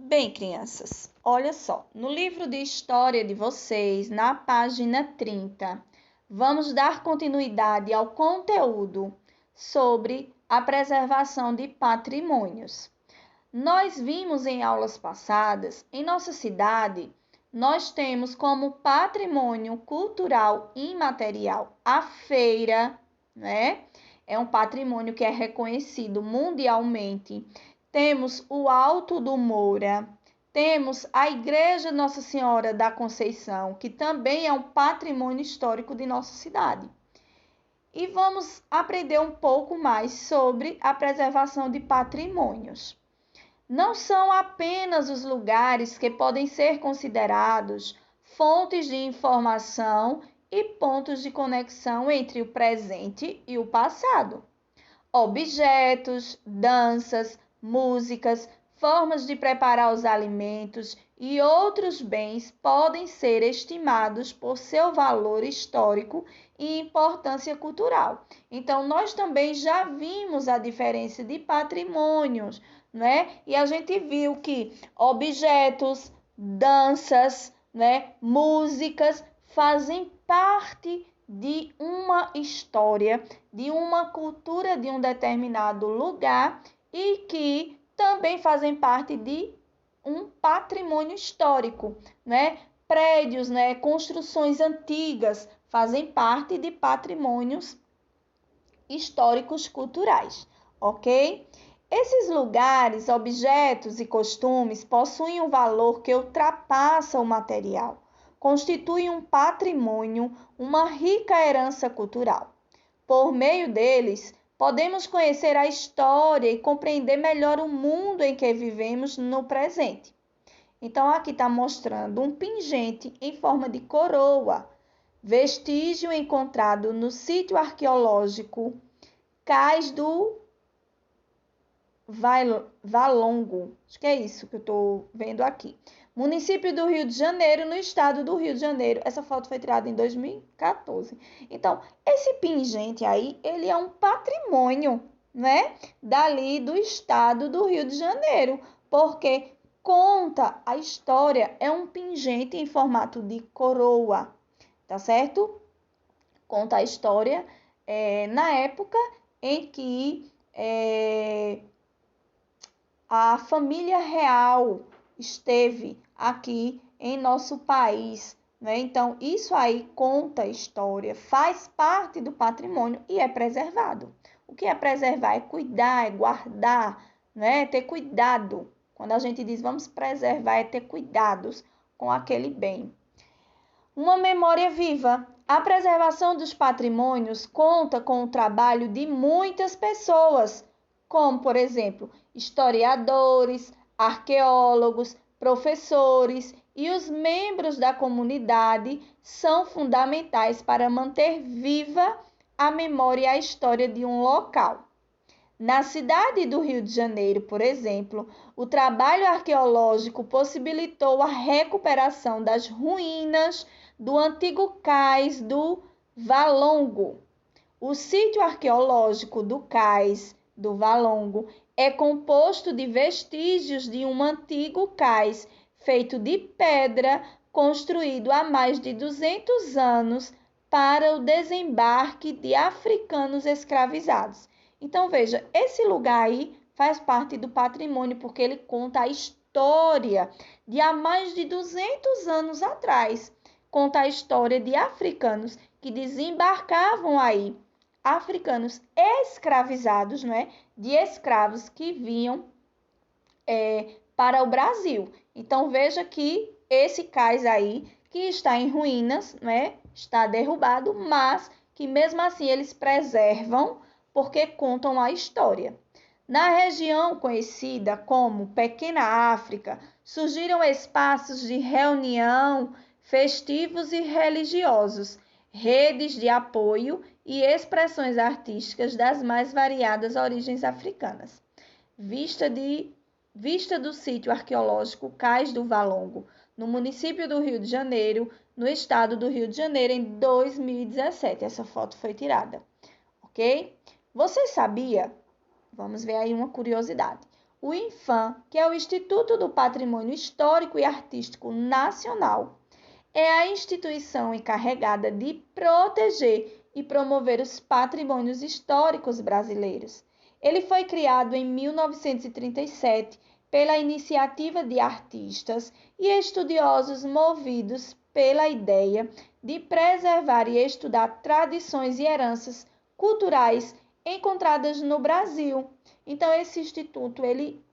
Bem, crianças, olha só, no livro de história de vocês, na página 30, vamos dar continuidade ao conteúdo sobre a preservação de patrimônios. Nós vimos em aulas passadas, em nossa cidade, nós temos como patrimônio cultural imaterial a feira, né? É um patrimônio que é reconhecido mundialmente. Temos o Alto do Moura, temos a Igreja Nossa Senhora da Conceição, que também é um patrimônio histórico de nossa cidade. E vamos aprender um pouco mais sobre a preservação de patrimônios. Não são apenas os lugares que podem ser considerados fontes de informação e pontos de conexão entre o presente e o passado. Objetos, danças, músicas, formas de preparar os alimentos e outros bens podem ser estimados por seu valor histórico e importância cultural. Então, nós também já vimos a diferença de patrimônios, né? E a gente viu que objetos, danças, né, músicas fazem parte de uma história, de uma cultura de um determinado lugar e que também fazem parte de um patrimônio histórico, né? Prédios, né, construções antigas fazem parte de patrimônios históricos culturais, ok? Esses lugares, objetos e costumes possuem um valor que ultrapassa o material, constituem um patrimônio, uma rica herança cultural. Por meio deles, podemos conhecer a história e compreender melhor o mundo em que vivemos no presente. Então, aqui está mostrando um pingente em forma de coroa, vestígio encontrado no sítio arqueológico Cais do Valongo. Acho que é isso que eu estou vendo aqui. Município do Rio de Janeiro, no estado do Rio de Janeiro. Essa foto foi tirada em 2014. Então, esse pingente aí, ele é um patrimônio, né? Dali do estado do Rio de Janeiro, porque conta a história, é um pingente em formato de coroa, tá certo? Conta a história na época em que a família real esteve aqui em nosso país, né? Então, isso aí conta a história, faz parte do patrimônio e é preservado. O que é preservar? É cuidar, é guardar, né? Ter cuidado. Quando a gente diz vamos preservar, é ter cuidados com aquele bem. Uma memória viva. A preservação dos patrimônios conta com o trabalho de muitas pessoas, como, por exemplo, historiadores, arqueólogos, professores e os membros da comunidade são fundamentais para manter viva a memória e a história de um local. Na cidade do Rio de Janeiro, por exemplo, o trabalho arqueológico possibilitou a recuperação das ruínas do antigo cais do Valongo. O sítio arqueológico do cais do Valongo é composto de vestígios de um antigo cais feito de pedra, construído há mais de 200 anos para o desembarque de africanos escravizados. Então, veja, esse lugar aí faz parte do patrimônio porque ele conta a história de há mais de 200 anos atrás. Conta a história de africanos que desembarcavam aí, africanos escravizados, não é? De escravos que vinham para o Brasil. Então, veja que esse cais aí, que está em ruínas, né? Está derrubado, mas que mesmo assim eles preservam porque contam a história. Na região conhecida como Pequena África, surgiram espaços de reunião, festivos e religiosos, redes de apoio e expressões artísticas das mais variadas origens africanas. Vista do sítio arqueológico Cais do Valongo, no município do Rio de Janeiro, no estado do Rio de Janeiro, em 2017. Essa foto foi tirada, ok? Você sabia? Vamos ver aí uma curiosidade. o INFAM, que é o Instituto do Patrimônio Histórico e Artístico Nacional, é a instituição encarregada de proteger e promover os patrimônios históricos brasileiros. Ele foi criado em 1937 pela iniciativa de artistas e estudiosos movidos pela ideia de preservar e estudar tradições e heranças culturais encontradas no Brasil. Então, esse instituto, ele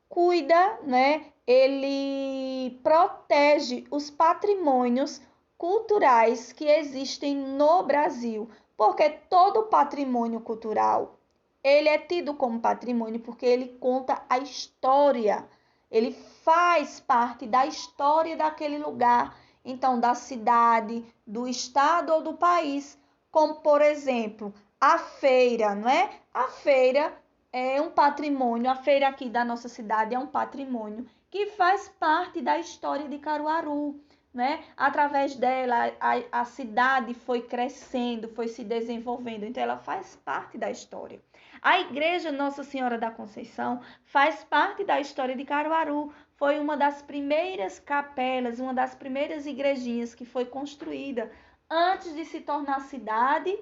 cuida, né? Ele protege os patrimônios culturais que existem no Brasil, porque todo patrimônio cultural, ele é tido como patrimônio porque ele conta a história, ele faz parte da história daquele lugar, então da cidade, do estado ou do país, como por exemplo, a feira, não é? A feira é um patrimônio, a feira aqui da nossa cidade é um patrimônio que faz parte da história de Caruaru, né? Através dela, a cidade foi crescendo, foi se desenvolvendo, então ela faz parte da história. A Igreja Nossa Senhora da Conceição faz parte da história de Caruaru, foi uma das primeiras capelas, uma das primeiras igrejinhas que foi construída antes de se tornar cidade,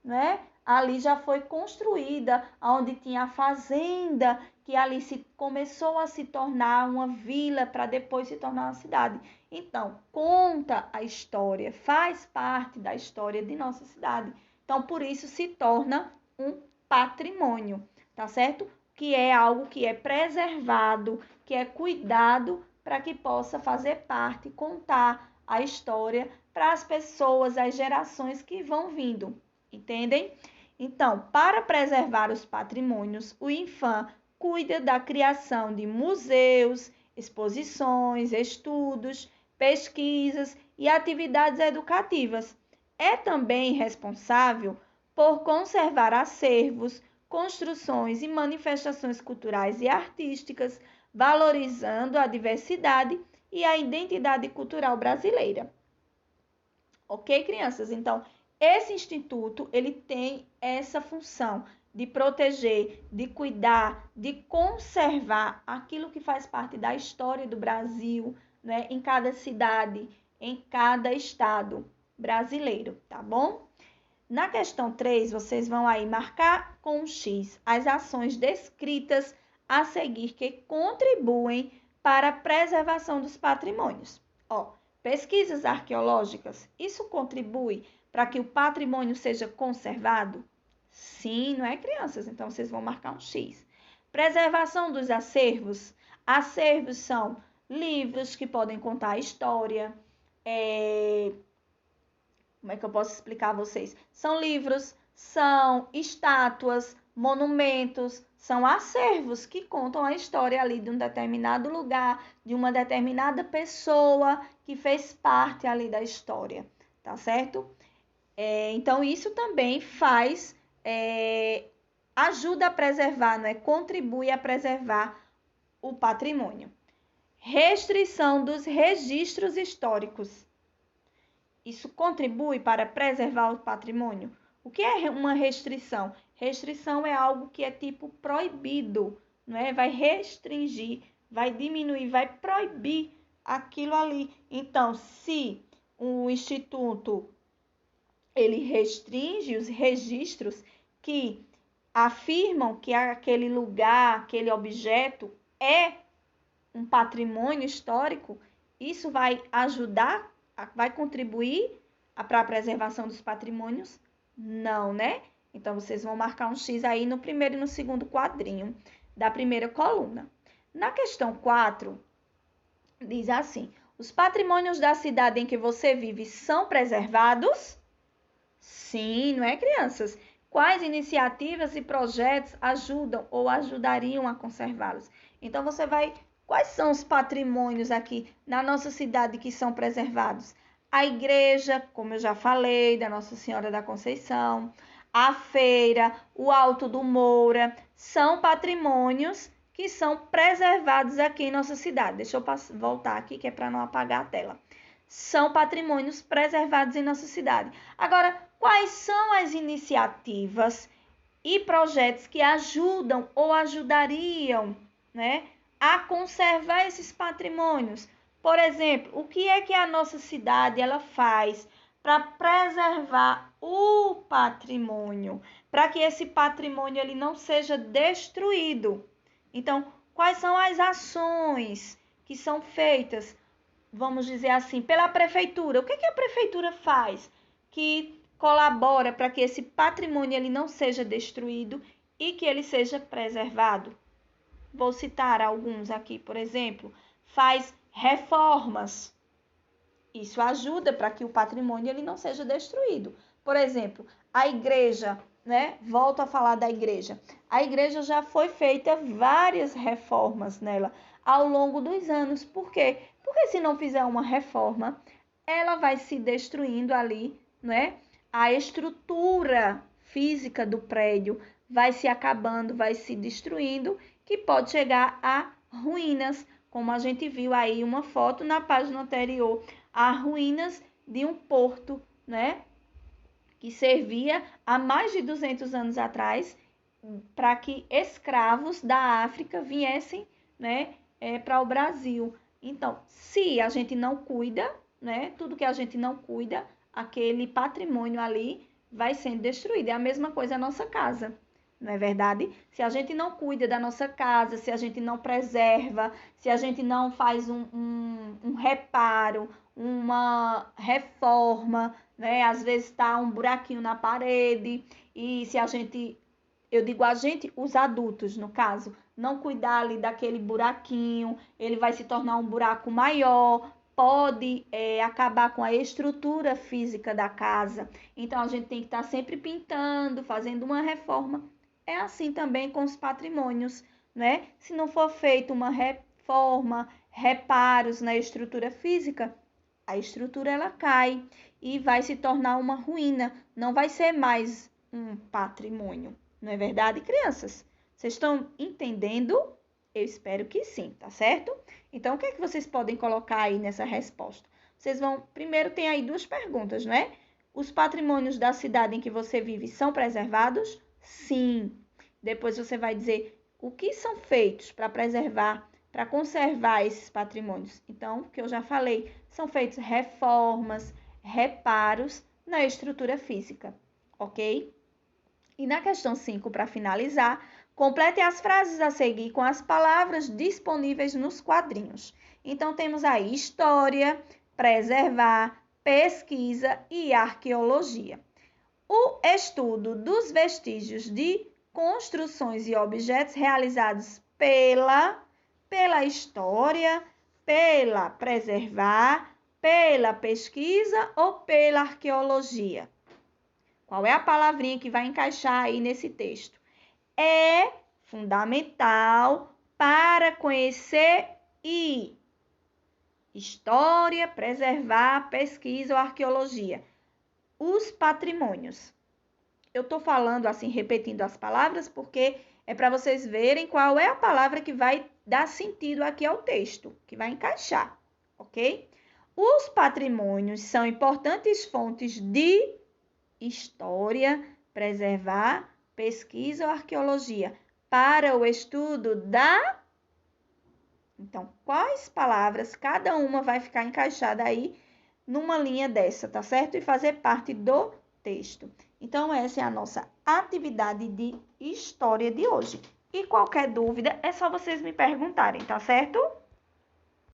né? Ali já foi construída, onde tinha a fazenda, que ali começou a se tornar uma vila para depois se tornar uma cidade. Então, conta a história, faz parte da história de nossa cidade. Então, por isso se torna um patrimônio, tá certo? Que é algo que é preservado, que é cuidado para que possa fazer parte, contar a história para as pessoas, as gerações que vão vindo, entendem? Então, para preservar os patrimônios, o INFAM cuida da criação de museus, exposições, estudos, pesquisas e atividades educativas. É também responsável por conservar acervos, construções e manifestações culturais e artísticas, valorizando a diversidade e a identidade cultural brasileira. Ok, crianças? Então, esse instituto, ele tem essa função de proteger, de cuidar, de conservar aquilo que faz parte da história do Brasil, né, em cada cidade, em cada estado brasileiro, tá bom? Na questão 3, vocês vão aí marcar com um X as ações descritas a seguir que contribuem para a preservação dos patrimônios. Ó, pesquisas arqueológicas, isso contribui para que o patrimônio seja conservado? Sim, não é, crianças? Então, vocês vão marcar um X. Preservação dos acervos. Acervos são livros que podem contar a história. Como é que eu posso explicar a vocês? São livros, são estátuas, monumentos, são acervos que contam a história ali de um determinado lugar, de uma determinada pessoa que fez parte ali da história, tá certo? Então, isso também ajuda a preservar, não é? Contribui a preservar o patrimônio. Restrição dos registros históricos. Isso contribui para preservar o patrimônio? O que é uma restrição? Restrição é algo que é tipo proibido, não é? Vai restringir, vai diminuir, vai proibir aquilo ali. Então, se o instituto ele restringe os registros que afirmam que aquele lugar, aquele objeto é um patrimônio histórico, isso vai ajudar, vai contribuir para a preservação dos patrimônios? Não, né? Então, vocês vão marcar um X aí no primeiro e no segundo quadrinho da primeira coluna. Na questão 4, diz assim: os patrimônios da cidade em que você vive são preservados? Sim, não é, crianças? Quais iniciativas e projetos ajudam ou ajudariam a conservá-los? Então, você vai... Quais são os patrimônios aqui na nossa cidade que são preservados? A igreja, como eu já falei, da Nossa Senhora da Conceição, a feira, o Alto do Moura, são patrimônios que são preservados aqui em nossa cidade. Deixa eu voltar aqui, que é para não apagar a tela. São patrimônios preservados em nossa cidade. Agora, quais são as iniciativas e projetos que ajudam ou ajudariam, né, a conservar esses patrimônios. Por exemplo, o que é que a nossa cidade ela faz para preservar o patrimônio, para que esse patrimônio ele não seja destruído? Então, quais são as ações que são feitas, vamos dizer assim, pela prefeitura? O que a prefeitura faz que colabora para que esse patrimônio ele não seja destruído e que ele seja preservado? Vou citar alguns aqui, por exemplo, faz reformas. Isso ajuda para que o patrimônio ele não seja destruído. Por exemplo, a igreja, né? Volto a falar da igreja. A igreja já foi feita várias reformas nela ao longo dos anos. Por quê? Porque se não fizer uma reforma, ela vai se destruindo ali, né? A estrutura física do prédio vai se acabando, vai se destruindo, que pode chegar a ruínas, como a gente viu aí uma foto na página anterior, a ruínas de um porto, né, que servia há mais de 200 anos atrás para que escravos da África viessem, né, para o Brasil. Então, se a gente não cuida, né, tudo que a gente não cuida, aquele patrimônio ali vai sendo destruído. É a mesma coisa a nossa casa, não é verdade? Se a gente não cuida da nossa casa, se a gente não preserva, se a gente não faz um reparo, uma reforma, né? Às vezes está um buraquinho na parede e se a gente, eu digo a gente, os adultos no caso, não cuidar ali daquele buraquinho, ele vai se tornar um buraco maior, pode acabar com a estrutura física da casa. Então a gente tem que estar sempre pintando, fazendo uma reforma. É assim também com os patrimônios, né? Se não for feita uma reforma, reparos na estrutura física, a estrutura ela cai e vai se tornar uma ruína, não vai ser mais um patrimônio. Não é verdade, crianças? Vocês estão entendendo? Eu espero que sim, tá certo? Então, o que é que vocês podem colocar aí nessa resposta? Vocês vão, primeiro tem aí duas perguntas, né? Os patrimônios da cidade em que você vive são preservados? Sim. Depois você vai dizer o que são feitos para preservar, para conservar esses patrimônios. Então, o que eu já falei, são feitas reformas, reparos na estrutura física, ok? E na questão 5, para finalizar, complete as frases a seguir com as palavras disponíveis nos quadrinhos. Então, temos aí história, preservar, pesquisa e arqueologia. O estudo dos vestígios de construções e objetos realizados pela história, pela preservar, pela pesquisa ou pela arqueologia. Qual é a palavrinha que vai encaixar aí nesse texto? É fundamental para conhecer e história, preservar, pesquisa ou arqueologia. Os patrimônios. Eu estou falando assim, repetindo as palavras, porque é para vocês verem qual é a palavra que vai dar sentido aqui ao texto, que vai encaixar, ok? Os patrimônios são importantes fontes de história, preservar, pesquisa ou arqueologia para o estudo da... Então, quais palavras cada uma vai ficar encaixada aí numa linha dessa, tá certo? E fazer parte do texto. Então, essa é a nossa atividade de história de hoje. E qualquer dúvida, é só vocês me perguntarem, tá certo?